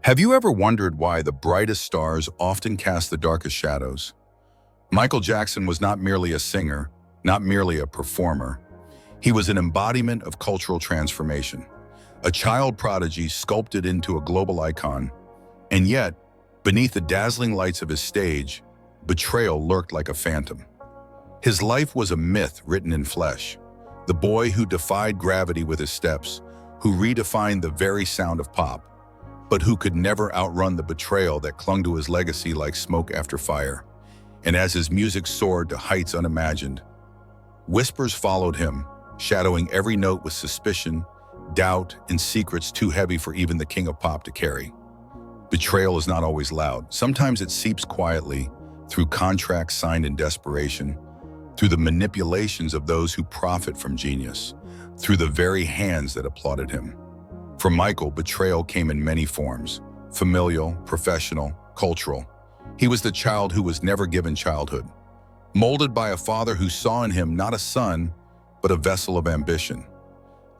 Have you ever wondered why the brightest stars often cast the darkest shadows? Michael Jackson was not merely a singer, not merely a performer. He was an embodiment of cultural transformation, a child prodigy sculpted into a global icon. And yet, beneath the dazzling lights of his stage, betrayal lurked like a phantom. His life was a myth written in flesh, the boy who defied gravity with his steps, who redefined the very sound of pop, but who could never outrun the betrayal that clung to his legacy like smoke after fire. And as his music soared to heights unimagined, whispers followed him, shadowing every note with suspicion, doubt, and secrets too heavy for even the king of pop to carry. Betrayal is not always loud. Sometimes it seeps quietly through contracts signed in desperation, through the manipulations of those who profit from genius, through the very hands that applauded him. For Michael, betrayal came in many forms: familial, professional, cultural. He was the child who was never given childhood, molded by a father who saw in him not a son, but a vessel of ambition.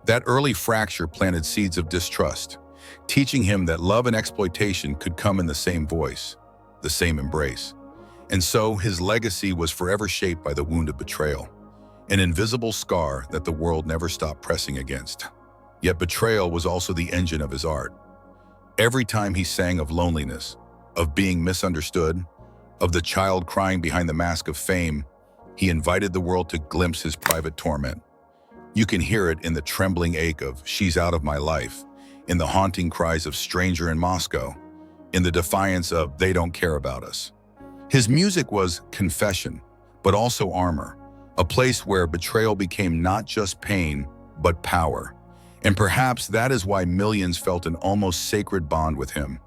That early fracture planted seeds of distrust, teaching him that love and exploitation could come in the same voice, the same embrace. And so his legacy was forever shaped by the wound of betrayal, an invisible scar that the world never stopped pressing against. Yet betrayal was also the engine of his art. Every time he sang of loneliness, of being misunderstood, of the child crying behind the mask of fame, he invited the world to glimpse his private torment. You can hear it in the trembling ache of "She's Out of My Life," in the haunting cries of "Stranger in Moscow," in the defiance of "They Don't Care About Us." His music was confession, but also armor, a place where betrayal became not just pain, but power. And perhaps that is why millions felt an almost sacred bond with him.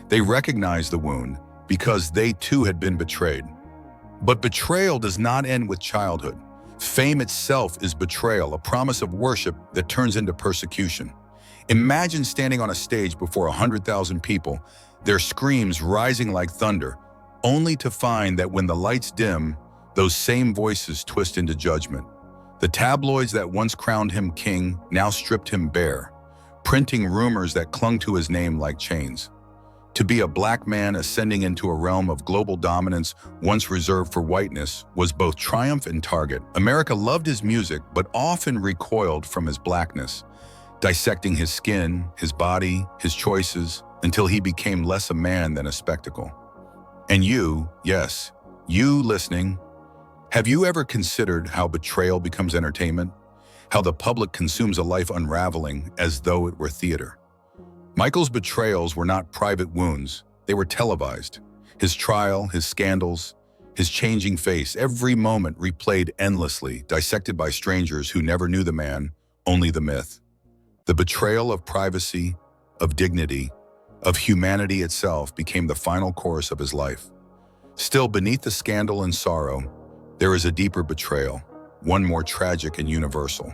They recognized the wound because they too had been betrayed. But betrayal does not end with childhood. Fame itself is betrayal, a promise of worship that turns into persecution. Imagine standing on a stage before 100,000 people, their screams rising like thunder, only to find that when the lights dim, those same voices twist into judgment. The tabloids that once crowned him king now stripped him bare, printing rumors that clung to his name like chains. To be a black man ascending into a realm of global dominance once reserved for whiteness was both triumph and target. America loved his music, but often recoiled from his blackness, dissecting his skin, his body, his choices, until he became less a man than a spectacle. And you, yes, you listening, have you ever considered how betrayal becomes entertainment? How the public consumes a life unraveling as though it were theater? Michael's betrayals were not private wounds, they were televised. His trial, his scandals, his changing face, every moment replayed endlessly, dissected by strangers who never knew the man, only the myth. The betrayal of privacy, of dignity, of humanity itself became the final course of his life. Still, beneath the scandal and sorrow, there is a deeper betrayal, one more tragic and universal.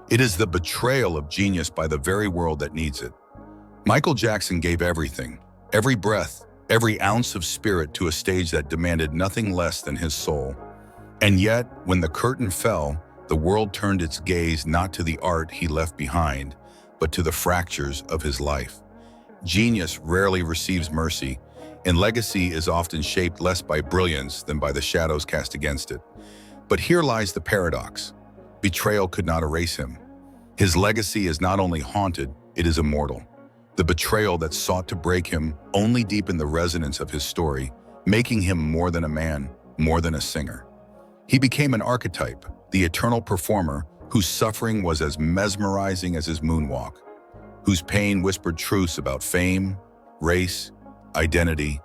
It is the betrayal of genius by the very world that needs it. Michael Jackson gave everything, every breath, every ounce of spirit to a stage that demanded nothing less than his soul. And yet, when the curtain fell, the world turned its gaze not to the art he left behind, but to the fractures of his life. Genius rarely receives mercy, and legacy is often shaped less by brilliance than by the shadows cast against it. But here lies the paradox. Betrayal could not erase him. His legacy is not only haunted, it is immortal. The betrayal that sought to break him only deepened the resonance of his story, making him more than a man, more than a singer. He became an archetype, the eternal performer whose suffering was as mesmerizing as his moonwalk, whose pain whispered truths about fame, race, identity,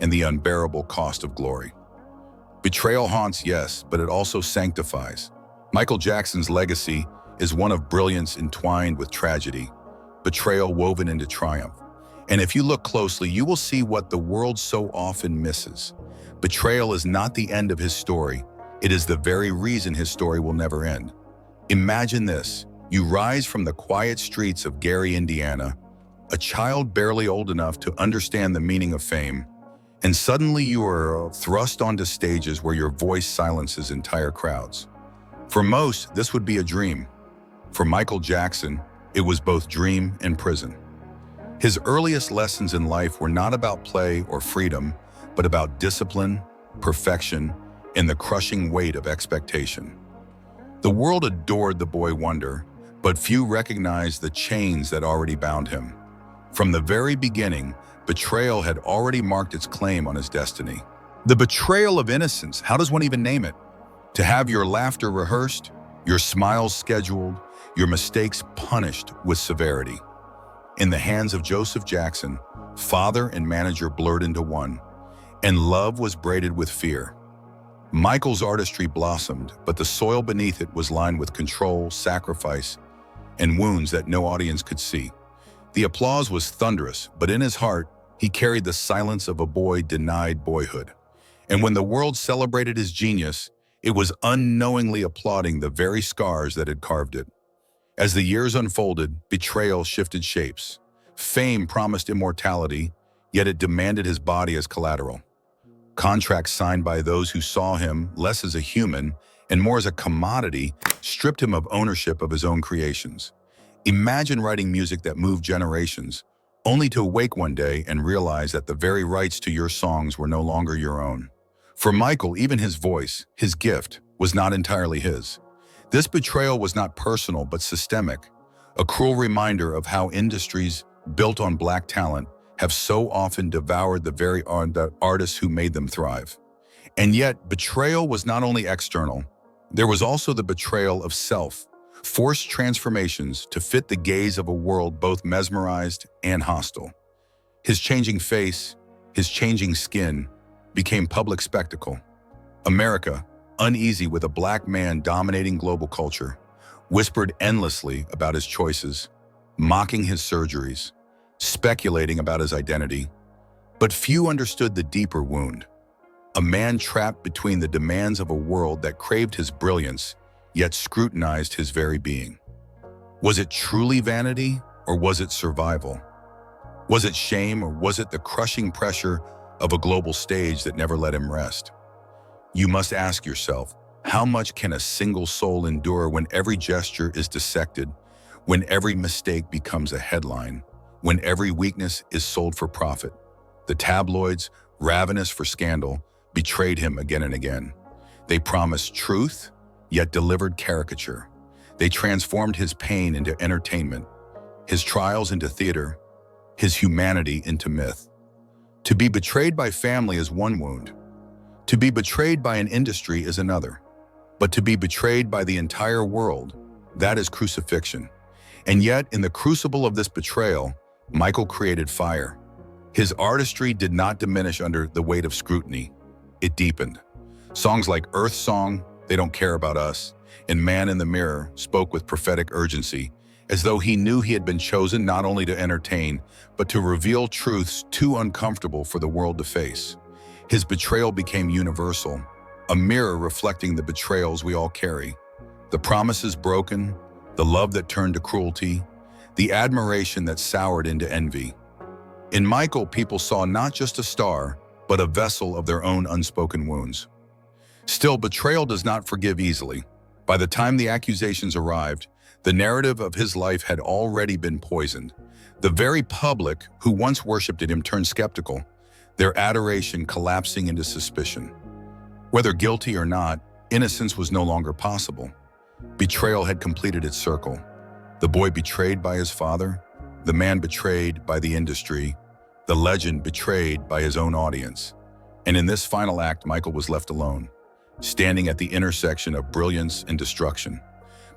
and the unbearable cost of glory. Betrayal haunts, yes, but it also sanctifies. Michael Jackson's legacy is one of brilliance entwined with tragedy, betrayal woven into triumph. And if you look closely, you will see what the world so often misses. Betrayal is not the end of his story. It is the very reason his story will never end. Imagine this. You rise from the quiet streets of Gary, Indiana, a child barely old enough to understand the meaning of fame, and suddenly you are thrust onto stages where your voice silences entire crowds. For most, this would be a dream. For Michael Jackson, it was both dream and prison. His earliest lessons in life were not about play or freedom, but about discipline, perfection, and the crushing weight of expectation. The world adored the boy wonder, but few recognized the chains that already bound him. From the very beginning, betrayal had already marked its claim on his destiny. The betrayal of innocence, how does one even name it? To have your laughter rehearsed, your smiles scheduled, your mistakes punished with severity. In the hands of Joseph Jackson, father and manager blurred into one, and love was braided with fear. Michael's artistry blossomed, but the soil beneath it was lined with control, sacrifice, and wounds that no audience could see. The applause was thunderous, but in his heart, he carried the silence of a boy denied boyhood. And when the world celebrated his genius, it was unknowingly applauding the very scars that had carved it. As the years unfolded, betrayal shifted shapes. Fame promised immortality, yet it demanded his body as collateral. Contracts signed by those who saw him less as a human and more as a commodity stripped him of ownership of his own creations. Imagine writing music that moved generations, only to awake one day and realize that the very rights to your songs were no longer your own. For Michael, even his voice, his gift, was not entirely his. This betrayal was not personal but systemic, a cruel reminder of how industries built on black talent have so often devoured the very artists who made them thrive. And yet, betrayal was not only external. There was also the betrayal of self, forced transformations to fit the gaze of a world both mesmerized and hostile. His changing face, his changing skin, became public spectacle. America, uneasy with a black man dominating global culture, whispered endlessly about his choices, mocking his surgeries, speculating about his identity. But few understood the deeper wound. A man trapped between the demands of a world that craved his brilliance, yet scrutinized his very being. Was it truly vanity, or was it survival? Was it shame, or was it the crushing pressure of a global stage that never let him rest? You must ask yourself, how much can a single soul endure when every gesture is dissected, when every mistake becomes a headline, when every weakness is sold for profit? The tabloids, ravenous for scandal, betrayed him again and again. They promised truth, yet delivered caricature. They transformed his pain into entertainment, his trials into theater, his humanity into myth. To be betrayed by family is one wound. To be betrayed by an industry is another. But to be betrayed by the entire world, that is crucifixion. And yet, in the crucible of this betrayal, Michael created fire. His artistry did not diminish under the weight of scrutiny. It deepened. Songs like Earth Song, They Don't Care About Us, and Man in the Mirror spoke with prophetic urgency, as though he knew he had been chosen not only to entertain, but to reveal truths too uncomfortable for the world to face. His betrayal became universal, a mirror reflecting the betrayals we all carry. The promises broken, the love that turned to cruelty, the admiration that soured into envy. In Michael, people saw not just a star, but a vessel of their own unspoken wounds. Still, betrayal does not forgive easily. By the time the accusations arrived, the narrative of his life had already been poisoned. The very public who once worshipped him turned skeptical, their adoration collapsing into suspicion. Whether guilty or not, innocence was no longer possible. Betrayal had completed its circle. The boy betrayed by his father, the man betrayed by the industry, the legend betrayed by his own audience. And in this final act, Michael was left alone, standing at the intersection of brilliance and destruction.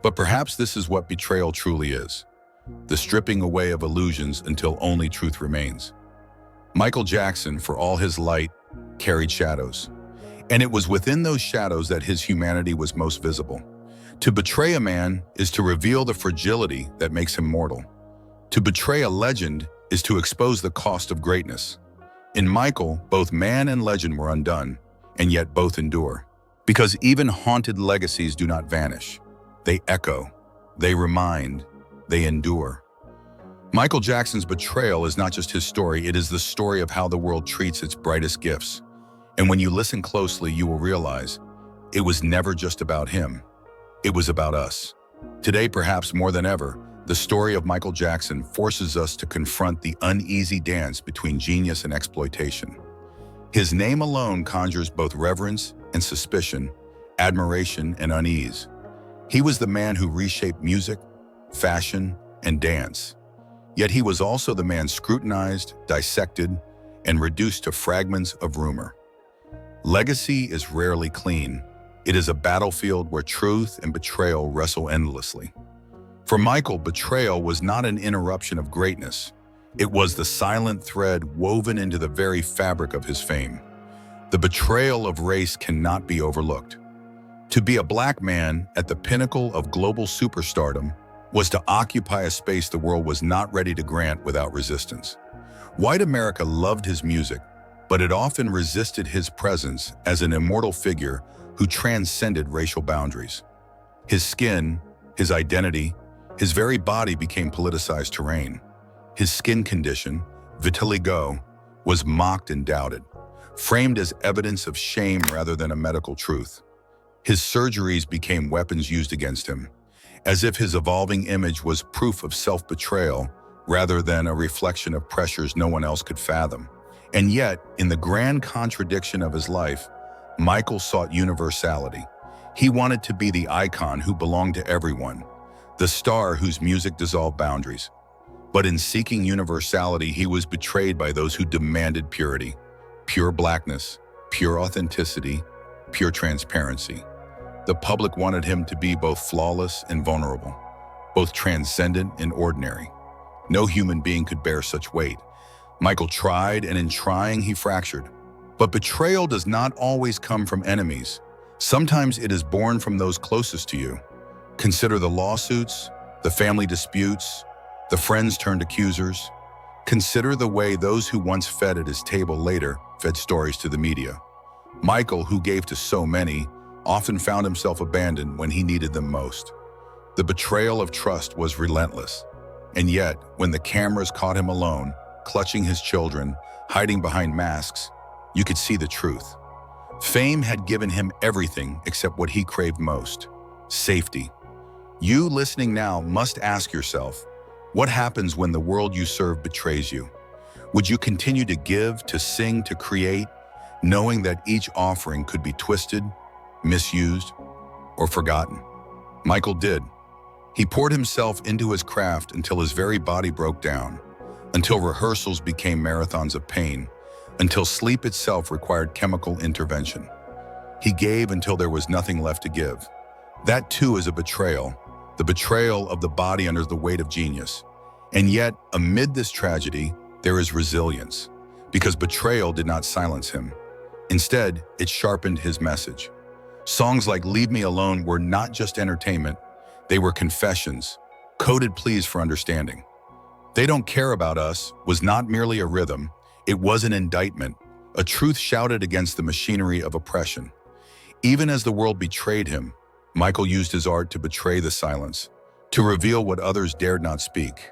But perhaps this is what betrayal truly is, the stripping away of illusions until only truth remains. Michael Jackson, for all his light, carried shadows. And it was within those shadows that his humanity was most visible. To betray a man is to reveal the fragility that makes him mortal. To betray a legend is to expose the cost of greatness. In Michael, both man and legend were undone, and yet both endure. Because even haunted legacies do not vanish. They echo, they remind, they endure. Michael Jackson's betrayal is not just his story, it is the story of how the world treats its brightest gifts. And when you listen closely, you will realize it was never just about him. It was about us. Today, perhaps more than ever, The story of Michael Jackson forces us to confront the uneasy dance between genius and exploitation. His name alone conjures both reverence and suspicion, admiration and unease. He was the man who reshaped music, fashion, and dance. Yet he was also the man scrutinized, dissected, and reduced to fragments of rumor. Legacy is rarely clean. It is a battlefield where truth and betrayal wrestle endlessly. For Michael, betrayal was not an interruption of greatness. It was the silent thread woven into the very fabric of his fame. The betrayal of race cannot be overlooked. To be a black man at the pinnacle of global superstardom was to occupy a space the world was not ready to grant without resistance. White America loved his music, but it often resisted his presence as an immortal figure who transcended racial boundaries. His skin, his identity, his very body became politicized terrain. His skin condition, vitiligo, was mocked and doubted, framed as evidence of shame rather than a medical truth. His surgeries became weapons used against him, as if his evolving image was proof of self-betrayal rather than a reflection of pressures no one else could fathom. And yet, in the grand contradiction of his life, Michael sought universality. He wanted to be the icon who belonged to everyone, the star whose music dissolved boundaries. But in seeking universality, he was betrayed by those who demanded purity, pure blackness, pure authenticity, pure transparency. The public wanted him to be both flawless and vulnerable, both transcendent and ordinary. No human being could bear such weight. Michael tried, and in trying, he fractured. But betrayal does not always come from enemies. Sometimes it is born from those closest to you. Consider the lawsuits, the family disputes, the friends turned accusers. Consider the way those who once fed at his table later fed stories to the media. Michael, who gave to so many, often found himself abandoned when he needed them most. The betrayal of trust was relentless. And yet, when the cameras caught him alone, clutching his children, hiding behind masks, you could see the truth. Fame had given him everything except what he craved most: safety. You listening now must ask yourself, what happens when the world you serve betrays you? Would you continue to give, to sing, to create, knowing that each offering could be twisted, misused, or forgotten? Michael did. He poured himself into his craft until his very body broke down, until rehearsals became marathons of pain, until sleep itself required chemical intervention. He gave until there was nothing left to give. That too is a betrayal, the betrayal of the body under the weight of genius. And yet, amid this tragedy, there is resilience, because betrayal did not silence him. Instead, it sharpened his message. Songs like Leave Me Alone were not just entertainment, they were confessions, coded pleas for understanding. They Don't Care About Us was not merely a rhythm, it was an indictment, a truth shouted against the machinery of oppression. Even as the world betrayed him, Michael used his art to betray the silence, to reveal what others dared not speak.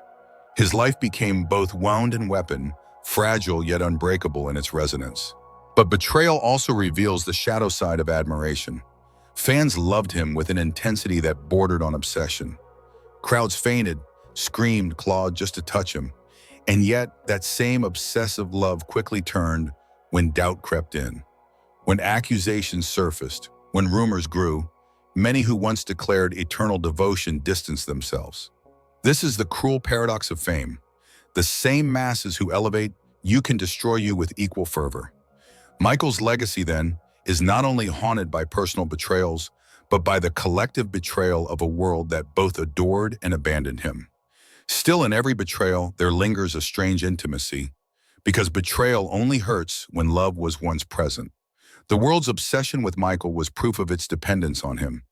His life became both wound and weapon, fragile yet unbreakable in its resonance. But betrayal also reveals the shadow side of admiration. Fans loved him with an intensity that bordered on obsession. Crowds fainted, screamed, clawed just to touch him. And yet, that same obsessive love quickly turned when doubt crept in. When accusations surfaced, when rumors grew, many who once declared eternal devotion distanced themselves. This is the cruel paradox of fame. The same masses who elevate you can destroy you with equal fervor. Michael's legacy, then, is not only haunted by personal betrayals, but by the collective betrayal of a world that both adored and abandoned him. Still, in every betrayal, there lingers a strange intimacy, because betrayal only hurts when love was once present. The world's obsession with Michael was proof of its dependence on him.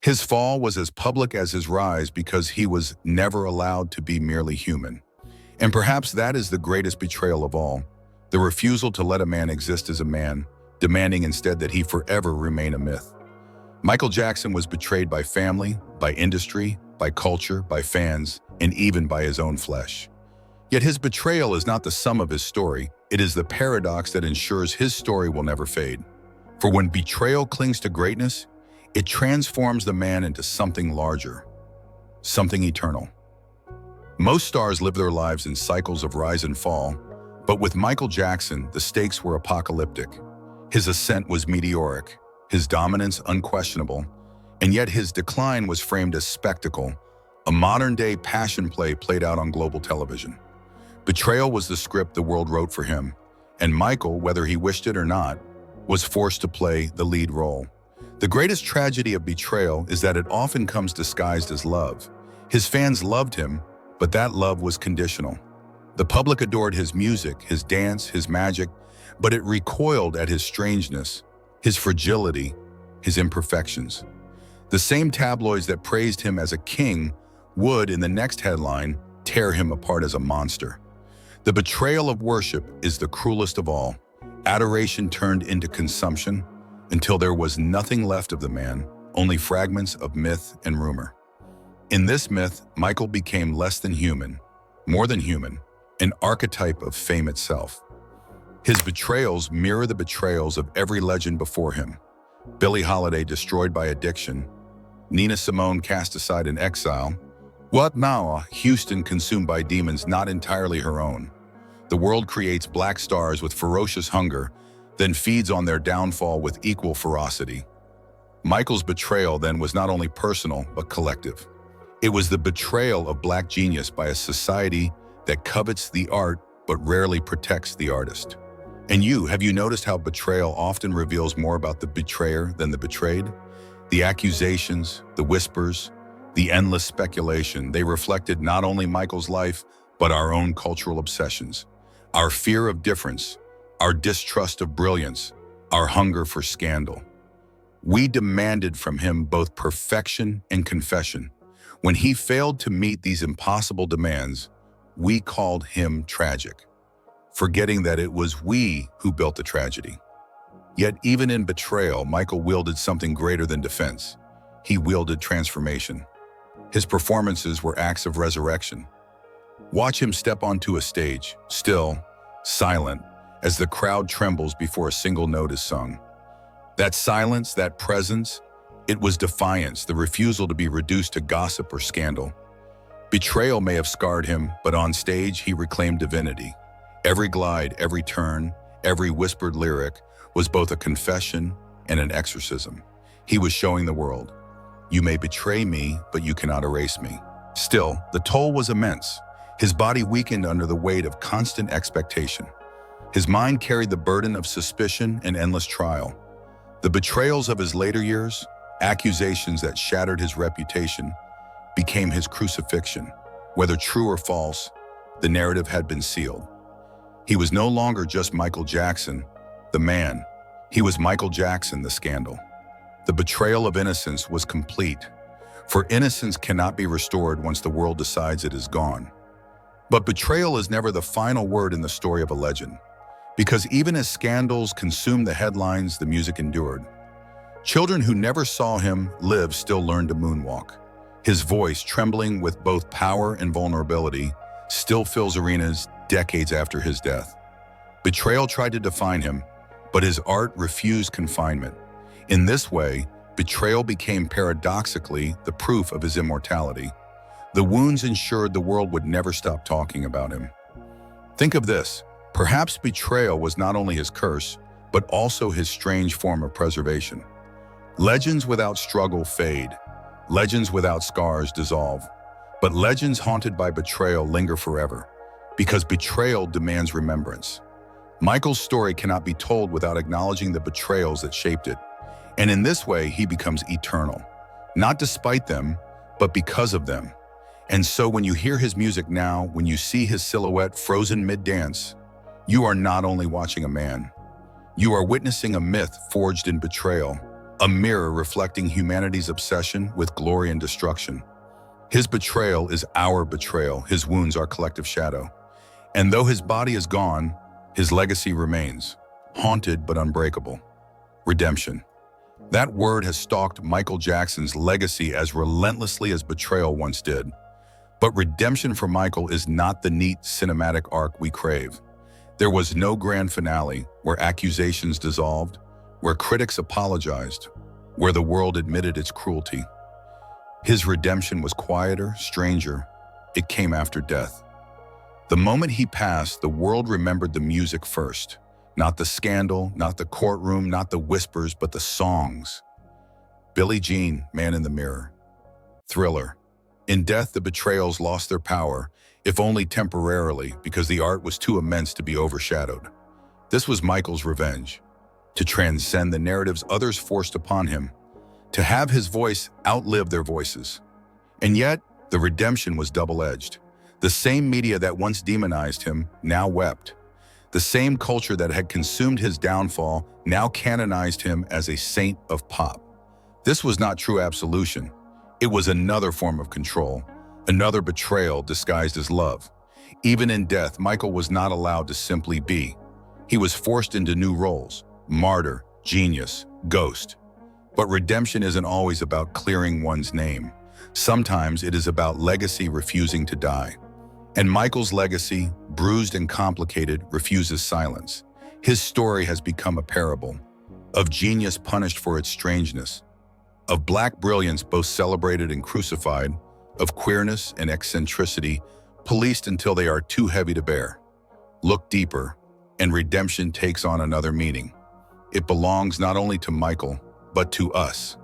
His fall was as public as his rise because he was never allowed to be merely human. And perhaps that is the greatest betrayal of all, the refusal to let a man exist as a man, demanding instead that he forever remain a myth. Michael Jackson was betrayed by family, by industry, by culture, by fans, and even by his own flesh. Yet his betrayal is not the sum of his story, it is the paradox that ensures his story will never fade. For when betrayal clings to greatness, it transforms the man into something larger, something eternal. Most stars live their lives in cycles of rise and fall, but with Michael Jackson, the stakes were apocalyptic. His ascent was meteoric, his dominance unquestionable, and yet his decline was framed as spectacle, a modern-day passion play played out on global television. Betrayal was the script the world wrote for him, and Michael, whether he wished it or not, was forced to play the lead role. The greatest tragedy of Betrayal is that it often comes disguised as love. His fans loved him, but that love was conditional. The public adored his music, his dance, his magic, but it recoiled at his strangeness, his fragility, his imperfections. The same tabloids that praised him as a king would, in the next headline, tear him apart as a monster. The betrayal of worship is the cruelest of all. Adoration turned into consumption until there was nothing left of the man, only fragments of myth and rumor. In this myth, Michael became less than human, more than human, an archetype of fame itself. His betrayals mirror the betrayals of every legend before him. Billie Holiday destroyed by addiction, Nina Simone cast aside in exile, Houston consumed by demons not entirely her own. The world creates black stars with ferocious hunger, then feeds on their downfall with equal ferocity. Michael's betrayal then was not only personal, but collective. It was the betrayal of black genius by a society that covets the art but rarely protects the artist. And have you noticed how betrayal often reveals more about the betrayer than the betrayed? The accusations, the whispers, the endless speculation, they reflected not only Michael's life, but our own cultural obsessions. Our fear of difference, our distrust of brilliance, our hunger for scandal. We demanded from him both perfection and confession. When he failed to meet these impossible demands, we called him tragic, forgetting that it was we who built the tragedy. Yet even in betrayal, Michael wielded something greater than defense. He wielded transformation. His performances were acts of resurrection. Watch him step onto a stage, still, silent, as the crowd trembles before a single note is sung. That silence, that presence, it was defiance, the refusal to be reduced to gossip or scandal. Betrayal may have scarred him, but on stage he reclaimed divinity. Every glide, every turn, every whispered lyric was both a confession and an exorcism. He was showing the world, you may betray me, but you cannot erase me. Still, the toll was immense. His body weakened under the weight of constant expectation. His mind carried the burden of suspicion and endless trial. The betrayals of his later years, accusations that shattered his reputation, became his crucifixion. Whether true or false, the narrative had been sealed. He was no longer just Michael Jackson, the man. He was Michael Jackson, the scandal. The betrayal of innocence was complete, for innocence cannot be restored once the world decides it is gone. But betrayal is never the final word in the story of a legend, because even as scandals consumed the headlines, the music endured. Children who never saw him live still learned to moonwalk. His voice, trembling with both power and vulnerability, still fills arenas decades after his death. Betrayal tried to define him, but his art refused confinement. In this way, betrayal became paradoxically the proof of his immortality. The wounds ensured the world would never stop talking about him. Think of this. Perhaps betrayal was not only his curse, but also his strange form of preservation. Legends without struggle fade. Legends without scars dissolve. But legends haunted by betrayal linger forever, because betrayal demands remembrance. Michael's story cannot be told without acknowledging the betrayals that shaped it. And in this way, he becomes eternal, not despite them, but because of them. And so when you hear his music now, when you see his silhouette frozen mid-dance, you are not only watching a man, you are witnessing a myth forged in betrayal, a mirror reflecting humanity's obsession with glory and destruction. His betrayal is our betrayal, his wounds our collective shadow. And though his body is gone, his legacy remains, haunted but unbreakable. Redemption. That word has stalked Michael Jackson's legacy as relentlessly as betrayal once did. But redemption for Michael is not the neat cinematic arc we crave. There was no grand finale where accusations dissolved, where critics apologized, where the world admitted its cruelty. His redemption was quieter, stranger, it came after death. The moment he passed, the world remembered the music first. Not the scandal, not the courtroom, not the whispers, but the songs. Billie Jean, Man in the Mirror. Thriller. In death, the Betrayals lost their power, if only temporarily, because the art was too immense to be overshadowed. This was Michael's revenge, to transcend the narratives others forced upon him, to have his voice outlive their voices. And yet, the redemption was double-edged. The same media that once demonized him now wept. The same culture that had consumed his downfall now canonized him as a saint of pop. This was not true absolution. It was another form of control, another betrayal disguised as love. Even in death, Michael was not allowed to simply be. He was forced into new roles: martyr, genius, ghost. But redemption isn't always about clearing one's name. Sometimes it is about legacy refusing to die. And Michael's legacy, bruised and complicated, refuses silence. His story has become a parable of genius punished for its strangeness, of black brilliance both celebrated and crucified, of queerness and eccentricity policed until they are too heavy to bear. Look deeper, and redemption takes on another meaning. It belongs not only to Michael, but to us.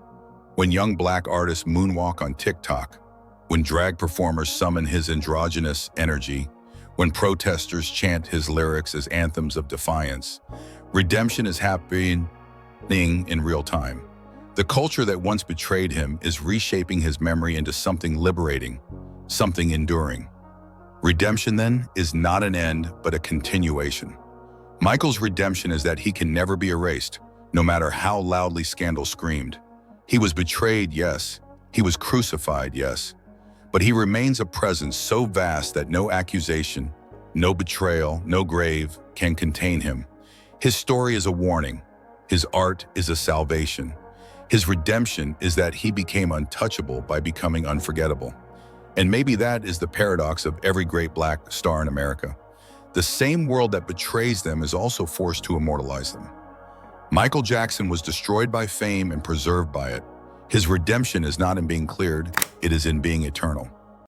When young black artists moonwalk on TikTok, when drag performers summon his androgynous energy, when protesters chant his lyrics as anthems of defiance, redemption is happening in real time. The culture that once betrayed him is reshaping his memory into something liberating, something enduring. Redemption, then, is not an end, but a continuation. Michael's redemption is that he can never be erased, no matter how loudly scandal screamed. He was betrayed, yes. He was crucified, yes. But he remains a presence so vast that no accusation, no betrayal, no grave can contain him. His story is a warning. His art is a salvation. His redemption is that he became untouchable by becoming unforgettable. And maybe that is the paradox of every great black star in America. The same world that betrays them is also forced to immortalize them. Michael Jackson was destroyed by fame and preserved by it. His redemption is not in being cleared, it is in being eternal.